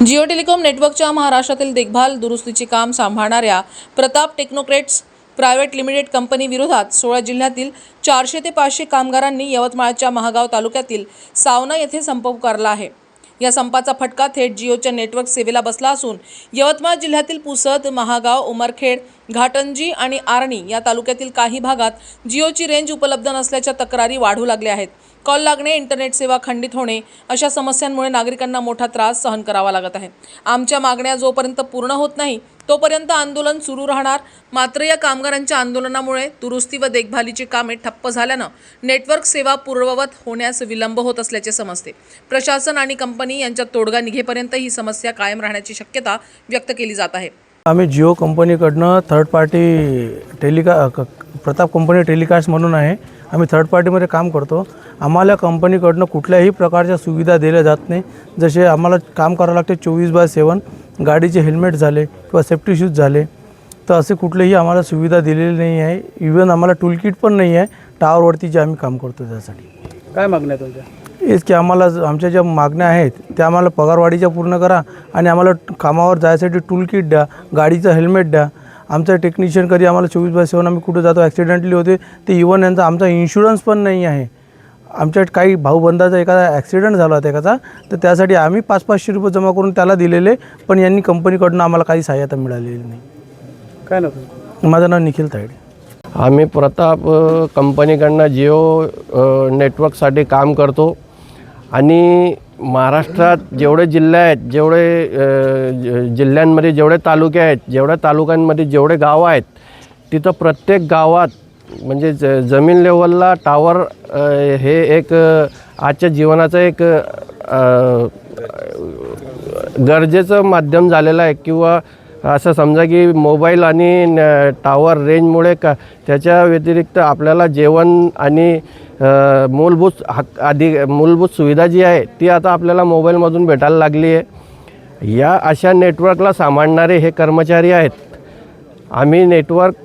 Jio telecom नेटवर्कच्या महाराष्ट्रातील देखभाल दुरुस्तीचे काम सांभाळणाऱ्या Pratap technocrats private limited company विरोधात 16 जिल्ह्यातील 400 ते 500 कामगारांनी यवतमाळच्या महागाव तालुक्यातील सावना येथे संप पुकारला आहे। या संपाचा फटका थेट जिओच्या नेटवर्क सेवेला बसला असून यवतमाळ जिल्ह्यातील पुसद, महागाव, उमरखेड, घाटंजी आणि आर्णी या तालुक्यातील काही भागात जिओची रेंज उपलब्ध नसल्याच्या तक्रारी वाढू लागल्या आहेत। कॉल लागणे, इंटरनेट सेवा खंडित होणे अशा समस्यांमुळे नागरिकांना मोठा त्रास सहन करावा लागत आहे। आमच्या मागण्या जोपर्यंत पूर्ण होत नाही तोपर्यंत आंदोलन सुरू राहणार। मात्र या कामगारांच्या आंदोलनामुळे दुरुस्ती व देखभालीची कामे ठप्प झाल्यानं नेटवर्क सेवा पूर्ववत होण्यास विलंब होत असल्याचे समजते। प्रशासन आणि कंपनी यांच्यात तोडगा निघेपर्यंत ही समस्या कायम राहण्याची शक्यता व्यक्त केली जात आहे। आम्ही जिओ कंपनीकडनं third party Pratap company telecast म्हणून आहे। आम्ही थर्ड पार्टीमध्ये काम करतो। आम्हाला कंपनीकडनं कुठल्याही प्रकारच्या सुविधा दिल्या जात नाही। जसे आम्हाला काम करावं लागते 24/7, गाडीचे हेल्मेट झाले किंवा सेफ्टी शूज झाले तर असे कुठलेही आम्हाला सुविधा दिलेली नाही आहे। इवन आम्हाला टूल किट पण नाही आहे टावरवरती जे आम्ही काम करतो त्यासाठी। काय मागण्या तुमच्या? हेच की आम्हाला आमच्या ज्या मागण्या आहेत त्या आम्हाला पगारवाढीच्या पूर्ण करा आणि आम्हाला कामावर जायसाठी टूल किट द्या, गाडीचं हेल्मेट द्या। आमचा टेक्निशियन कधी आम्हाला 24/7 आम्ही कुठे जातो ॲक्सिडेंटली होते ते इवन यांचा आमचा इन्शुरन्स पण नाही आहे। आमच्या काही भाऊबंदाचा एखादा ॲक्सिडेंट झाला होता एकाचा, तर त्यासाठी आम्ही 500-500 रुपये जमा करून त्याला दिलेले, पण यांनी कंपनीकडून आम्हाला काही सहाय्यता मिळालेली नाही। काय नाव तुमचं? माझं नाव निखिल तायडे। आम्ही प्रताप कंपनीकडनं जिओ नेटवर्कसाठी काम करतो आणि महाराष्ट्रात जेवढे जिल्हे आहेत, जिल्ह्यांमध्ये जेवढे तालुके आहेत, जेवढ्या तालुक्यांमध्ये जेवढे गावं आहेत, तिथं प्रत्येक गावात म्हणजे जमीन लेवलला टावर हे एक आजच्या जीवनाचं एक गरजेचं माध्यम झालेलं आहे। किंवा असं समजा की मोबाईल आणि टावर रेंजमुळे त्याच्या व्यतिरिक्त आपल्याला जेवण आणि मूलभूत सुविधा जी आहे ती आता आपल्याला मोबाईलमधून भेटायला लागली आहे। या अशा नेटवर्कला सांभाळणारे हे कर्मचारी आहेत। आम्ही नेटवर्क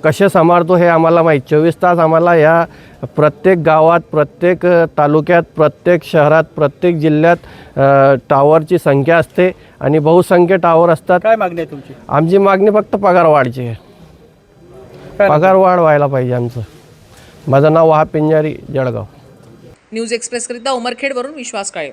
कसे सांभाळतो हे आम्हाला माहीत। 24 तास आम्हाला या प्रत्येक गावात, प्रत्येक तालुक्यात, प्रत्येक शहरात, प्रत्येक जिल्ह्यात टावरची संख्या असते आणि बहुसंख्य टावर असतात। काय मागणी आहे तुमची? आमची मागणी फक्त पगारवाढची आहे। पगारवाढ व्हायला पाहिजे आमचं। माझं नाव वहाब पिंजारी, जळगाव। न्यूज एक्सप्रेसकरिता उमरखेडवरून विश्वास काळे।